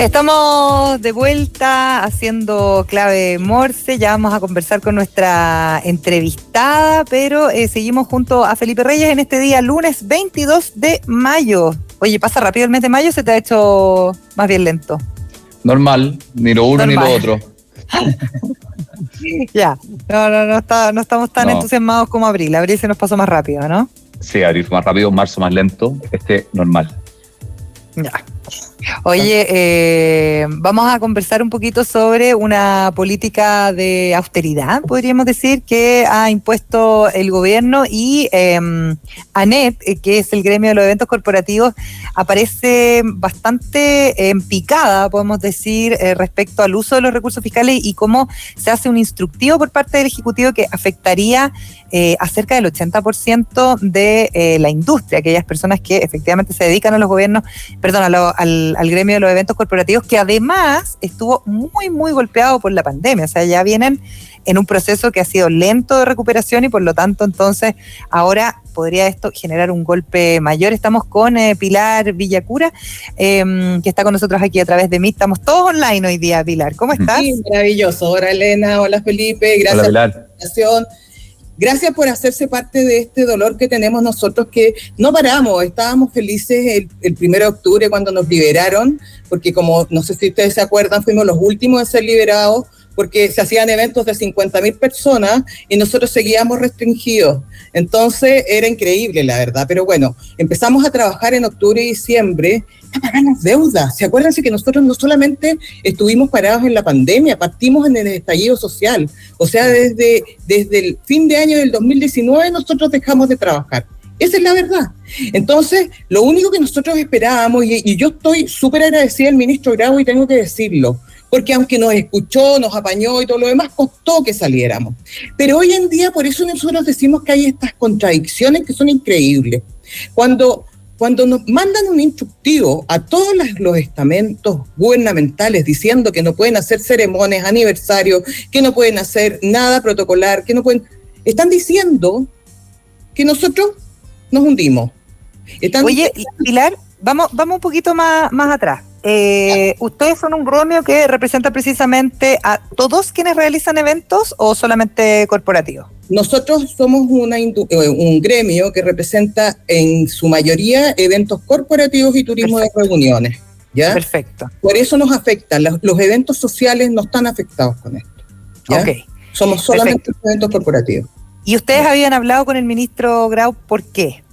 Estamos de vuelta haciendo Clave Morse. Ya vamos a conversar con nuestra entrevistada, pero seguimos junto a Felipe Reyes en este día, lunes 22 de mayo. Oye, pasa rápido el mes de mayo, ¿se te ha hecho más bien lento? Normal, ni lo uno Normal. ni lo otro. Ya, no estamos tan entusiasmados como abril. Abril se nos pasó más rápido, ¿no? Sí, abril más rápido, marzo más lento, normal. Ya. Oye, vamos a conversar un poquito sobre una política de austeridad, podríamos decir, que ha impuesto el gobierno y ANEP, que es el gremio de los eventos corporativos, aparece bastante en picada, podemos decir, respecto al uso de los recursos fiscales y cómo se hace un instructivo por parte del Ejecutivo que afectaría a cerca del 80% de la industria, aquellas personas que efectivamente se dedican a los gobiernos, al gremio de los eventos corporativos, que además estuvo muy, muy golpeado por la pandemia. O sea, ya vienen en un proceso que ha sido lento de recuperación y por lo tanto, entonces, ahora podría esto generar un golpe mayor. Estamos con Pilar Villacura, que está con nosotros aquí a través de Meet. Estamos todos online hoy día, Pilar. ¿Cómo estás? Sí, maravilloso. Hola, Elena. Hola, Felipe. Gracias. Hola, Pilar. Por la invitación. Gracias por hacerse parte de este dolor que tenemos nosotros, que no paramos. Estábamos felices el 1 de octubre cuando nos liberaron, porque como no sé si ustedes se acuerdan, fuimos los últimos en ser liberados, porque se hacían eventos de 50.000 personas y nosotros seguíamos restringidos. Entonces era increíble, la verdad. Pero bueno, empezamos a trabajar en octubre y diciembre a pagar las deudas. ¿Se acuerdan que nosotros no solamente estuvimos parados en la pandemia, partimos en el estallido social? O sea, desde el fin de año del 2019 nosotros dejamos de trabajar. Esa es la verdad. Entonces, lo único que nosotros esperábamos, y yo estoy súper agradecida al ministro Grau y tengo que decirlo, porque aunque nos escuchó, nos apañó y todo lo demás, costó que saliéramos. Pero hoy en día, por eso nosotros decimos que hay estas contradicciones que son increíbles. Cuando nos mandan un instructivo a todos los estamentos gubernamentales diciendo que no pueden hacer ceremonias, aniversarios, que no pueden hacer nada protocolar, que no pueden... Están diciendo que nosotros nos hundimos. Oye, Pilar, vamos un poquito más atrás. ¿Ustedes son un gremio que representa precisamente a todos quienes realizan eventos o solamente corporativos? Nosotros somos un gremio que representa en su mayoría eventos corporativos y turismo. Perfecto. De reuniones. ¿Ya? Perfecto. Por eso nos afecta. Los eventos sociales no están afectados con esto. ¿Ya? Okay. Somos solamente eventos corporativos. ¿Y ustedes habían hablado con el ministro Grau por qué?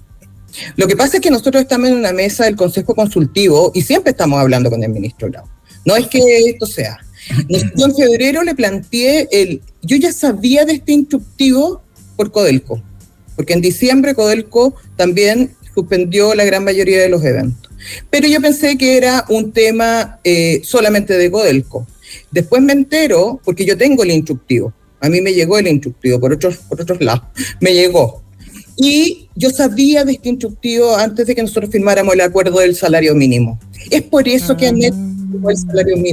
Lo que pasa es que nosotros estamos en una mesa del Consejo Consultivo y siempre estamos hablando con el ministro Grau. No es que esto sea. Yo en febrero le planteé yo ya sabía de este instructivo por Codelco, porque en diciembre Codelco también suspendió la gran mayoría de los eventos. Pero yo pensé que era un tema solamente de Codelco. Después me entero, porque yo tengo el instructivo. A mí me llegó el instructivo por otros lados. Me llegó. Y yo sabía de este instructivo antes de que nosotros firmáramos el acuerdo del salario mínimo. Es por eso que ANEP firmó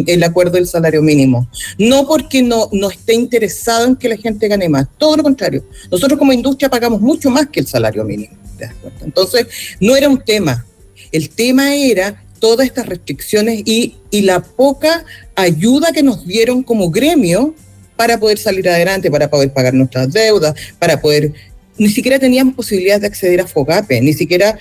el acuerdo del salario mínimo. No porque no esté interesado en que la gente gane más. Todo lo contrario. Nosotros como industria pagamos mucho más que el salario mínimo. ¿Te das cuenta? Entonces, no era un tema. El tema era todas estas restricciones y la poca ayuda que nos dieron como gremio para poder salir adelante, para poder pagar nuestras deudas, para poder... Ni siquiera teníamos posibilidad de acceder a FOGAPE, ni siquiera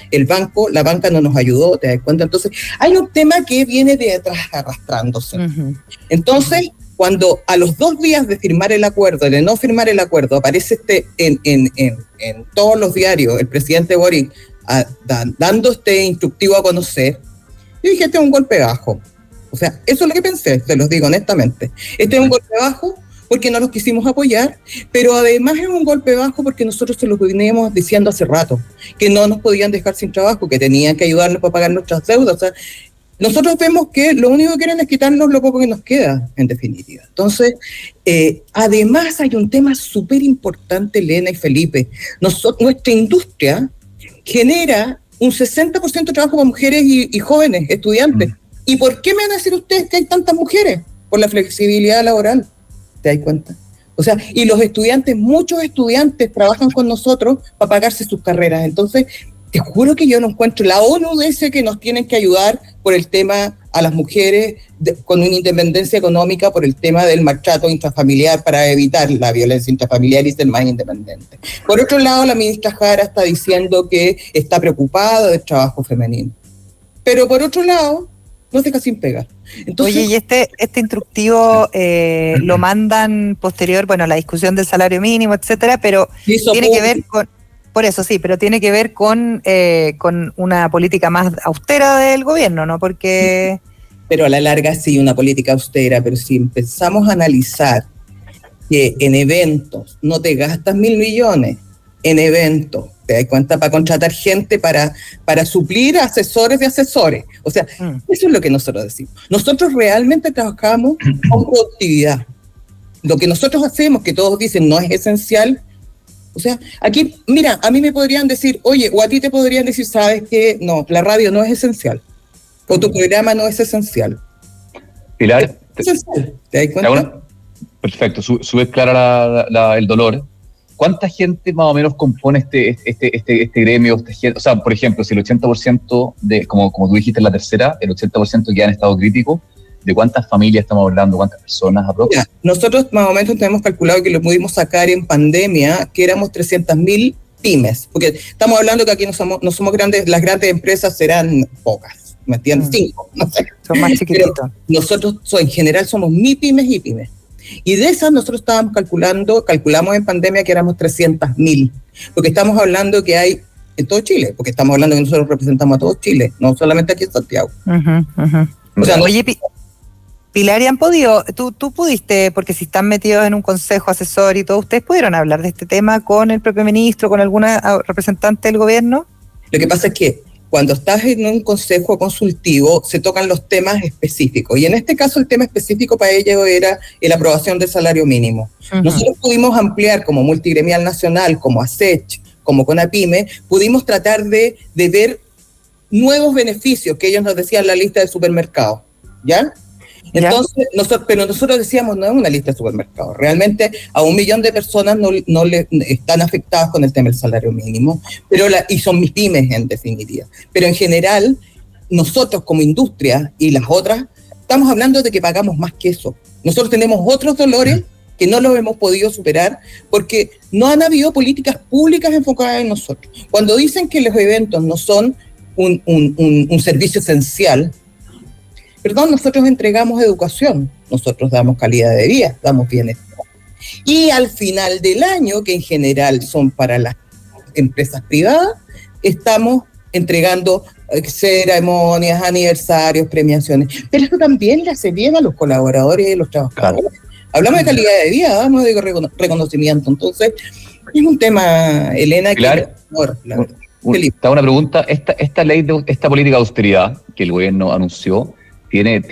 la banca no nos ayudó, ¿te das cuenta? Entonces, hay un tema que viene de atrás arrastrándose. Uh-huh. Entonces, cuando a los 2 días de firmar el acuerdo, de no firmar el acuerdo, aparece en todos los diarios el presidente Boric dando este instructivo a conocer, yo dije, este es un golpe bajo. O sea, eso es lo que pensé, se los digo honestamente. Este es un golpe bajo porque no los quisimos apoyar, pero además es un golpe bajo porque nosotros se lo veníamos diciendo hace rato, que no nos podían dejar sin trabajo, que tenían que ayudarnos para pagar nuestras deudas. O sea, nosotros vemos que lo único que quieren es quitarnos lo poco que nos queda, en definitiva. Entonces, además hay un tema súper importante, Elena y Felipe. Nuestra industria genera un 60% de trabajo para mujeres y jóvenes, estudiantes. ¿Y por qué me van a decir ustedes que hay tantas mujeres? Por la flexibilidad laboral. ¿Te das cuenta? O sea, y los estudiantes, muchos estudiantes trabajan con nosotros para pagarse sus carreras. Entonces, te juro que yo no encuentro. La ONU dice que nos tienen que ayudar por el tema a las mujeres con una independencia económica, por el tema del maltrato intrafamiliar para evitar la violencia intrafamiliar y ser más independiente. Por otro lado, la ministra Jara está diciendo que está preocupada del trabajo femenino. Pero por otro lado, nos deja sin pegar. Entonces, oye, y este instructivo lo mandan posterior, bueno, a la discusión del salario mínimo, etcétera, pero tiene que ver con, por eso sí, pero tiene que ver con una política más austera del gobierno, ¿no? Porque... Pero a la larga sí, una política austera, pero si empezamos a analizar que en eventos no te gastas 1.000 millones, en eventos, te das cuenta, para contratar gente, para suplir asesores de asesores. O sea, eso es lo que nosotros decimos. Nosotros realmente trabajamos con productividad. Lo que nosotros hacemos, que todos dicen no es esencial, o sea, aquí, mira, a mí me podrían decir, oye, o a ti te podrían decir, sabes que no, la radio no es esencial, o tu programa no es esencial. Pilar, ¿Es esencial? ¿Te das cuenta? Perfecto, sube clara el dolor. ¿Cuánta gente más o menos compone este gremio? O sea, por ejemplo, si el 80% de, como tú dijiste en la tercera, el 80% queda en estado crítico, ¿de cuántas familias estamos hablando? ¿Cuántas personas aproximadamente? Nosotros más o menos tenemos calculado que lo pudimos sacar en pandemia, que éramos 300.000 pymes, porque estamos hablando que aquí no somos grandes, las grandes empresas serán pocas, ¿me entiendes? 5, no sé. Son más chiquititos. Pero nosotros en general somos MIPYMES y pymes. Y de esas nosotros calculamos en pandemia que éramos 300.000, porque estamos hablando que hay en todo Chile, porque estamos hablando que nosotros representamos a todo Chile, no solamente aquí en Santiago. O sea, oye, Pilar, ¿y han podido, tú pudiste, porque si están metidos en un consejo asesor y todo, ustedes pudieron hablar de este tema con el propio ministro, con alguna representante del gobierno? Lo que pasa es que cuando estás en un consejo consultivo se tocan los temas específicos, y en este caso el tema específico para ello era la aprobación del salario mínimo. Nosotros pudimos ampliar como Multigremial Nacional, como ASECH, como CONAPYME, pudimos tratar de ver nuevos beneficios que ellos nos decían en la lista de supermercados, ¿ya? Entonces, nosotros decíamos, no es una lista de supermercados, realmente a 1 millón de personas no le están afectadas con el tema del salario mínimo, y son mis pymes en definitiva. Pero en general, nosotros como industria y las otras, estamos hablando de que pagamos más que eso. Nosotros tenemos otros dolores que no los hemos podido superar porque no han habido políticas públicas enfocadas en nosotros. Cuando dicen que los eventos no son un servicio esencial, perdón, nosotros entregamos educación, nosotros damos calidad de vida, damos bienestar. Y al final del año, que en general son para las empresas privadas, estamos entregando ceremonias, aniversarios, premiaciones. Pero eso también le hace bien a los colaboradores y a los trabajadores. Claro. Hablamos de calidad de vida, no de reconocimiento. Entonces, es un tema, Elena, claro. Que... Está una pregunta, esta política de austeridad que el gobierno anunció, ¿tiene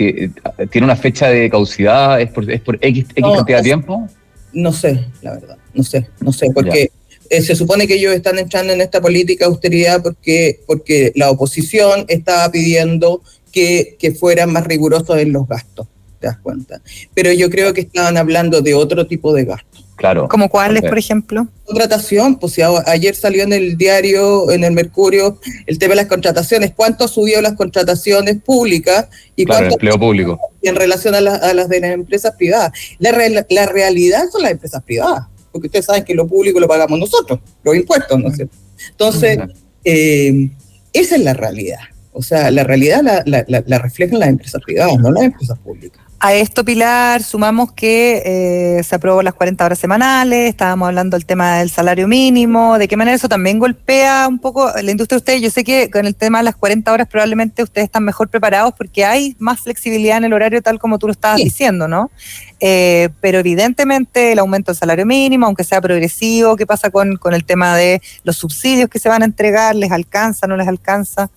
una fecha de caducidad? ¿Es por X cantidad de tiempo? No sé, la verdad, no sé, porque se supone que ellos están entrando en esta política de austeridad porque la oposición estaba pidiendo que fueran más rigurosos en los gastos, ¿te das cuenta? Pero yo creo que estaban hablando de otro tipo de gastos. Claro. ¿Como cuáles, por ejemplo? Contratación, pues si ayer salió en el diario, en el Mercurio, el tema de las contrataciones. ¿Cuánto ha subido las contrataciones públicas? Y claro, cuánto empleo público. En relación a las de las empresas privadas. La realidad son las empresas privadas, porque ustedes saben que lo público lo pagamos nosotros, los impuestos, ¿no es cierto? Entonces, esa es la realidad. O sea, la realidad la reflejan las empresas privadas, no las empresas públicas. A esto, Pilar, sumamos que se aprobó las 40 horas semanales, estábamos hablando del tema del salario mínimo, de qué manera eso también golpea un poco la industria de ustedes. Yo sé que con el tema de las 40 horas probablemente ustedes están mejor preparados porque hay más flexibilidad en el horario tal como tú lo estabas diciendo, ¿no? Pero evidentemente el aumento del salario mínimo, aunque sea progresivo, ¿qué pasa con el tema de los subsidios que se van a entregar? ¿Les alcanza, no les alcanza?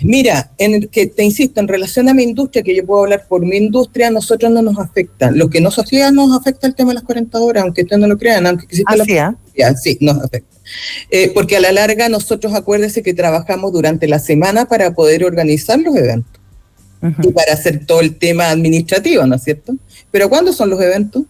Mira, que te insisto, en relación a mi industria, que yo puedo hablar por mi industria, a nosotros no nos afecta. Lo que nos afecta el tema de las 40 horas, aunque ustedes no lo crean, aunque exista sí, nos afecta. Porque a la larga nosotros, acuérdense que trabajamos durante la semana para poder organizar los eventos y para hacer todo el tema administrativo, ¿no es cierto? Pero ¿cuándo son los eventos?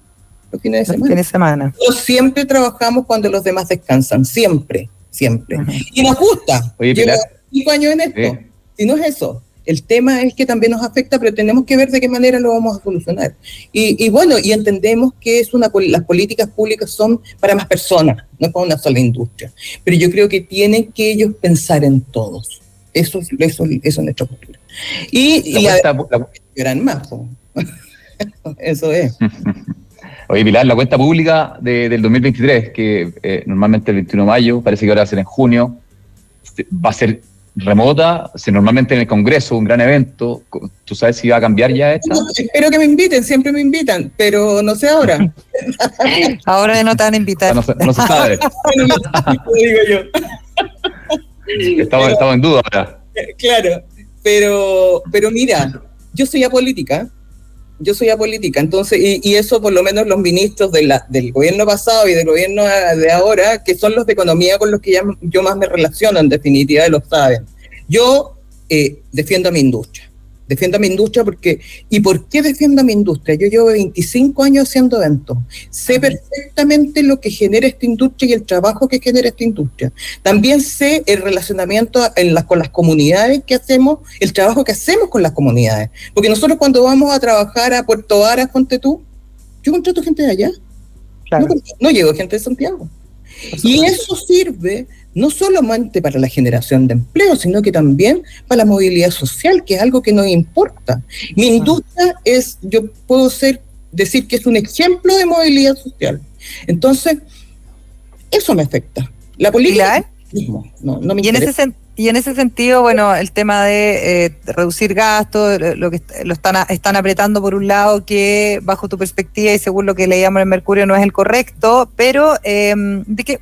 Los fines de semana. Nosotros siempre trabajamos cuando los demás descansan, siempre. siempre. Y nos gusta. Oye, Llevo Pilar, 5 años en esto. Si no es eso. El tema es que también nos afecta, pero tenemos que ver de qué manera lo vamos a solucionar. Y bueno, y entendemos que las políticas públicas son para más personas, no para una sola industria. Pero yo creo que tienen que ellos pensar en todos. Eso es nuestra postura. Y lloran más. Eso es. Oye, Pilar, la cuenta pública del 2023, que normalmente el 21 de mayo, parece que ahora va a ser en junio, va a ser remota, normalmente en el Congreso, un gran evento. ¿Tú sabes si va a cambiar ya esta? No, espero que me inviten, siempre me invitan, pero no sé ahora. Ahora no te van a invitar. No se sabe. Digo yo. Estamos en duda ahora. Claro, pero mira, yo soy apolítica, entonces, y eso por lo menos los ministros del gobierno pasado y del gobierno de ahora, que son los de economía con los que yo más me relaciono, en definitiva, lo saben. Yo defiendo a mi industria porque, ¿y por qué defiendo a mi industria? Yo llevo 25 años haciendo eventos, sé perfectamente lo que genera esta industria y el trabajo que genera esta industria. También sé el relacionamiento con las comunidades que hacemos, el trabajo que hacemos con las comunidades. Porque nosotros cuando vamos a trabajar a Puerto Varas, ponte tú, yo contrato gente de allá, claro. No llego gente de Santiago. Y eso sirve no solamente para la generación de empleo, sino que también para la movilidad social, que es algo que nos importa. Mi industria yo puedo decir que es un ejemplo de movilidad social. Entonces, eso me afecta. La política no me interesa. Y en ese sentido, bueno, el tema de reducir gastos, lo que están apretando por un lado, que bajo tu perspectiva y según lo que leíamos en el Mercurio no es el correcto, pero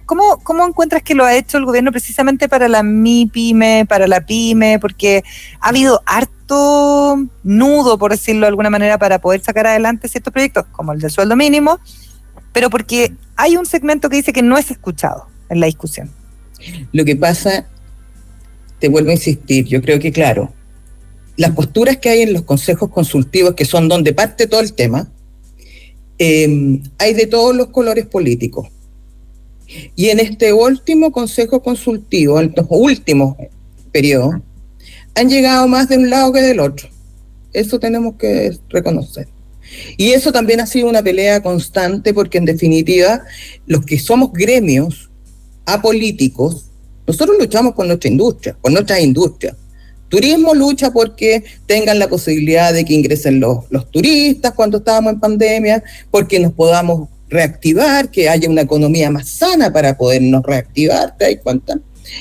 ¿cómo encuentras que lo ha hecho el gobierno precisamente para la MIPYME, para la PYME? Porque ha habido harto nudo, por decirlo de alguna manera, para poder sacar adelante ciertos proyectos, como el del sueldo mínimo, pero porque hay un segmento que dice que no es escuchado en la discusión. Lo que pasa, te vuelvo a insistir, yo creo que claro, las posturas que hay en los consejos consultivos, que son donde parte todo el tema, hay de todos los colores políticos. Y en este último consejo consultivo, en los últimos periodos, han llegado más de un lado que del otro. Eso tenemos que reconocer. Y eso también ha sido una pelea constante, porque en definitiva, los que somos gremios apolíticos, nosotros luchamos por nuestra industria, por nuestras industrias. Turismo lucha porque tengan la posibilidad de que ingresen los turistas cuando estábamos en pandemia, porque nos podamos reactivar, que haya una economía más sana para podernos reactivar, ¿te das cuenta?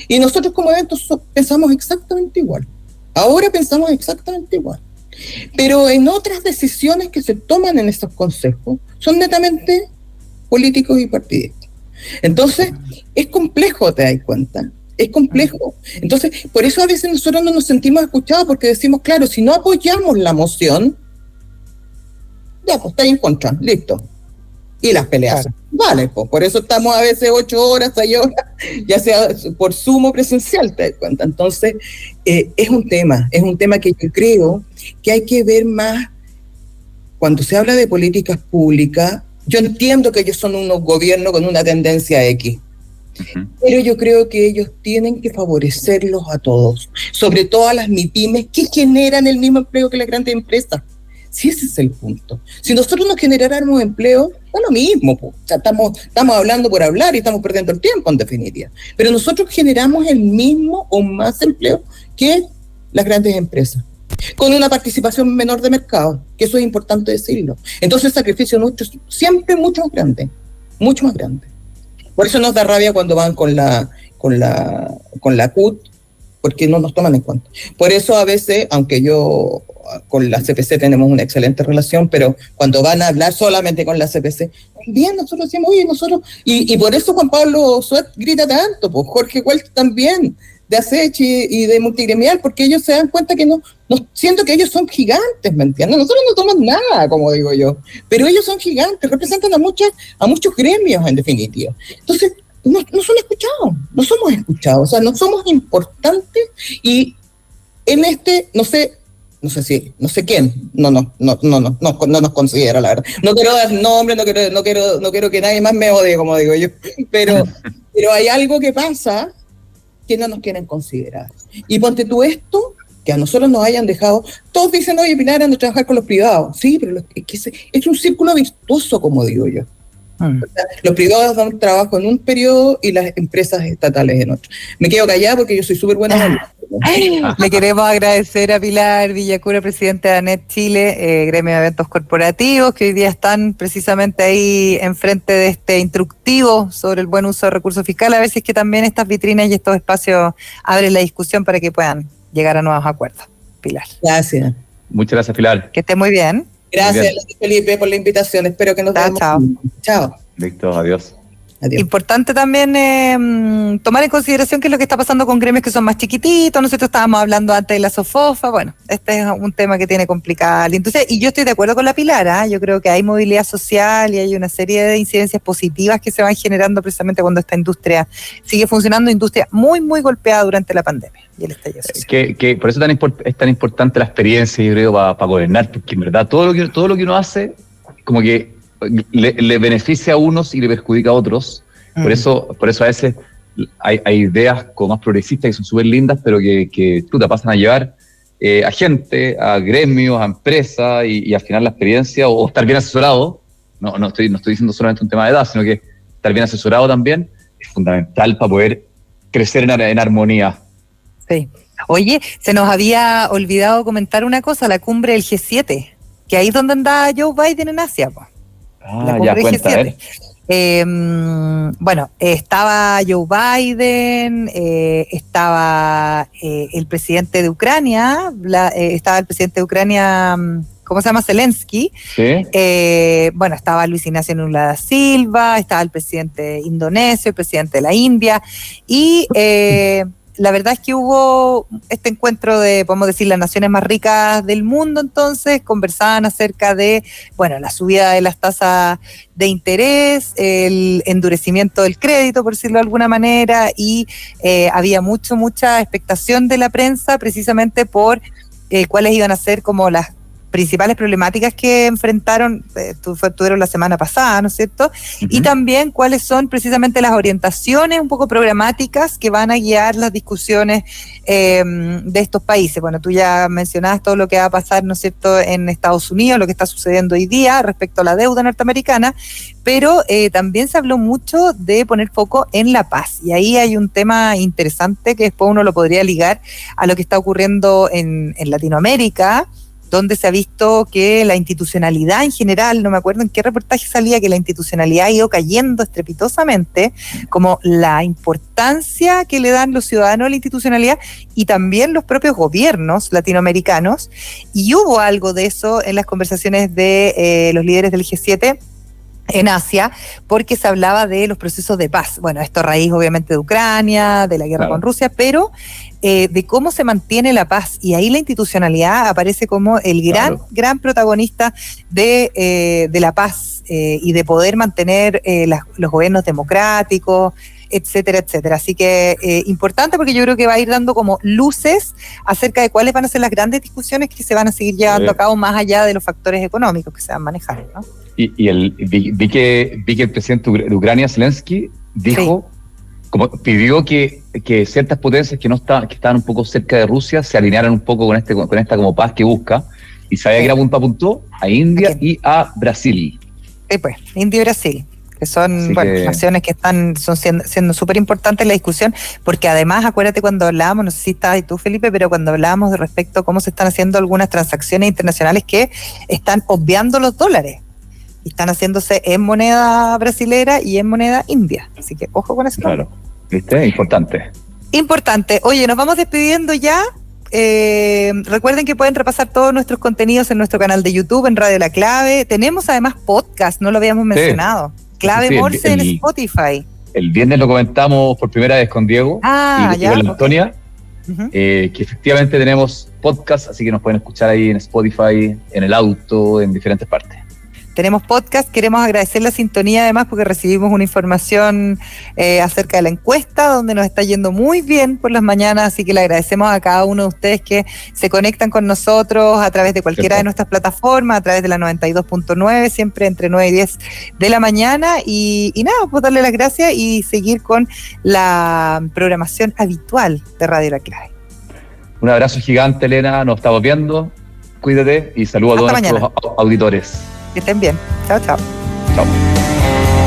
Y nosotros como eventos pensamos exactamente igual. Ahora pensamos exactamente igual. Pero en otras decisiones que se toman en estos consejos son netamente políticos y partidistas. Entonces, es complejo, ¿te das cuenta? Es complejo. Entonces, por eso a veces nosotros no nos sentimos escuchados, porque decimos, claro, si no apoyamos la moción, ya, pues está en contra, listo. Y las peleas. Claro. Vale, pues por eso estamos a veces 8 horas, 6 horas, ya sea por Zoom o presencial, ¿te das cuenta? Entonces, es un tema que yo creo que hay que ver más. Cuando se habla de políticas públicas, yo entiendo que ellos son unos gobiernos con una tendencia X. Pero yo creo que ellos tienen que favorecerlos a todos, sobre todo a las MIPYMES que generan el mismo empleo que las grandes empresas. Si ese es el punto. Si nosotros nos generáramos empleo, es lo mismo. O sea, estamos hablando por hablar y estamos perdiendo el tiempo, en definitiva. Pero nosotros generamos el mismo o más empleo que las grandes empresas, con una participación menor de mercado, que eso es importante decirlo. Entonces el sacrificio nuestro es siempre mucho más grande, mucho más grande. Por eso nos da rabia cuando van con la CUT, porque no nos toman en cuenta. Por eso a veces, aunque yo con la CPC tenemos una excelente relación, pero cuando van a hablar solamente con la CPC, bien, nosotros decimos, oye, nosotros, y por eso Juan Pablo Suet grita tanto, pues Jorge Welch también, de ASECH y de Multigremial, porque ellos se dan cuenta que no siento que ellos son gigantes, ¿me entiendes? Nosotros no tomamos nada, como digo yo, pero ellos son gigantes, representan a muchos gremios, en definitiva. Entonces, no son escuchados, no somos escuchados, o sea, no somos importantes, y en no sé quién, no nos considera, la verdad. No quiero dar nombre, no quiero que nadie más me odie, como digo yo, pero hay algo que pasa que no nos quieren considerar. Y ponte tú esto, que a nosotros nos hayan dejado, todos dicen, oye, Pilar, anda a trabajar con los privados. Sí, pero es un círculo virtuoso, como digo yo. O sea, los privados dan trabajo en un periodo y las empresas estatales en otro. Me quedo callada porque yo soy súper buena. Le queremos agradecer a Pilar Villacura, presidente de ANET Chile, gremio de eventos corporativos, que hoy día están precisamente ahí enfrente de este instructivo sobre el buen uso de recursos fiscales. A ver si es que también estas vitrinas y estos espacios abren la discusión para que puedan llegar a nuevos acuerdos. Pilar. Gracias. Muchas gracias, Pilar. Que esté muy bien. Gracias, Felipe, por la invitación. Espero que nos veamos. Chao. Chao. Listo, adiós. Adiós. Importante también tomar en consideración qué es lo que está pasando con gremios que son más chiquititos. Nosotros estábamos hablando antes de la SOFOFA. Bueno, este es un tema que tiene complicada la industria. Y yo estoy de acuerdo con la Pilar. Yo creo que hay movilidad social y hay una serie de incidencias positivas que se van generando precisamente cuando esta industria sigue funcionando. Industria muy, muy golpeada durante la pandemia y el estallido social. Que por eso es tan importante la experiencia, yo creo, para gobernar, porque en verdad todo lo que uno hace, como que le beneficia a unos y le perjudica a otros. Por eso a veces hay ideas como más progresistas que son súper lindas, pero que te pasan a llevar a gente, a gremios, a empresas, y al final la experiencia, o estar bien asesorado, no estoy diciendo solamente un tema de edad, sino que estar bien asesorado también es fundamental para poder crecer en armonía. Sí. Oye, se nos había olvidado comentar una cosa, la cumbre del G7, que ahí es donde anda Joe Biden en Asia, pues. Ya cuenta, bueno, estaba Joe Biden, estaba el presidente de Ucrania, estaba el presidente de Ucrania, ¿cómo se llama? Zelensky. Sí. Bueno, estaba Luis Ignacio Lula da Silva, estaba el presidente indonesio, el presidente de la India, y la verdad es que hubo este encuentro de, podemos decir, las naciones más ricas del mundo. Entonces conversaban acerca de, bueno, la subida de las tasas de interés, el endurecimiento del crédito, por decirlo de alguna manera, y había mucha expectación de la prensa precisamente por cuáles iban a ser como las principales problemáticas que enfrentaron, tuvieron la semana pasada, ¿no es cierto? Y también cuáles son precisamente las orientaciones un poco programáticas que van a guiar las discusiones de estos países. Bueno, tú ya mencionabas todo lo que va a pasar, ¿no es cierto?, en Estados Unidos, lo que está sucediendo hoy día respecto a la deuda norteamericana, pero también se habló mucho de poner foco en la paz. Y ahí hay un tema interesante que después uno lo podría ligar a lo que está ocurriendo en Latinoamérica, donde se ha visto que la institucionalidad en general, no me acuerdo en qué reportaje salía, que la institucionalidad ha ido cayendo estrepitosamente, como la importancia que le dan los ciudadanos a la institucionalidad y también los propios gobiernos latinoamericanos. Y hubo algo de eso en las conversaciones de los líderes del G7 en Asia, porque se hablaba de los procesos de paz. Bueno, esto a raíz obviamente de Ucrania, de la guerra con Rusia, pero de cómo se mantiene la paz. Y ahí la institucionalidad aparece como el gran protagonista de la paz y de poder mantener los gobiernos democráticos, etcétera, etcétera. Así que importante, porque yo creo que va a ir dando como luces acerca de cuáles van a ser las grandes discusiones que se van a seguir llevando a cabo más allá de los factores económicos que se van manejando, ¿no? Vi que el presidente de Ucrania, Zelensky, dijo, como pidió que ciertas potencias que estaban un poco cerca de Rusia se alinearan un poco con esta como paz que busca, y sabía que era apuntó a India y a Brasil. Sí, pues, India y Brasil, que son naciones que están siendo súper importantes en la discusión, porque además, acuérdate cuando hablábamos, no sé si estabas ahí tú, Felipe, pero cuando hablábamos de respecto a cómo se están haciendo algunas transacciones internacionales que están obviando los dólares, y están haciéndose en moneda brasilera y en moneda india, así que ojo con eso. Claro, ¿viste? Importante. Oye, nos vamos despidiendo ya. Recuerden que pueden repasar todos nuestros contenidos en nuestro canal de YouTube, en Radio La Clave. Tenemos además podcast, no lo habíamos mencionado. Clave Morse en Spotify. El viernes lo comentamos por primera vez con Diego y con Antonia, que efectivamente tenemos podcast, así que nos pueden escuchar ahí en Spotify, en el auto, en diferentes partes. tenemos podcast. Queremos agradecer la sintonía además porque recibimos una información acerca de la encuesta donde nos está yendo muy bien por las mañanas, así que le agradecemos a cada uno de ustedes que se conectan con nosotros a través de cualquiera de nuestras plataformas, a través de la 92.9, siempre entre 9 y 10 de la mañana, y nada, pues darle las gracias y seguir con la programación habitual de Radio La Clave. Un abrazo gigante, Elena, nos estamos viendo, cuídate y saludos a todos nuestros auditores. Que estén bien, chao, chao. Chao.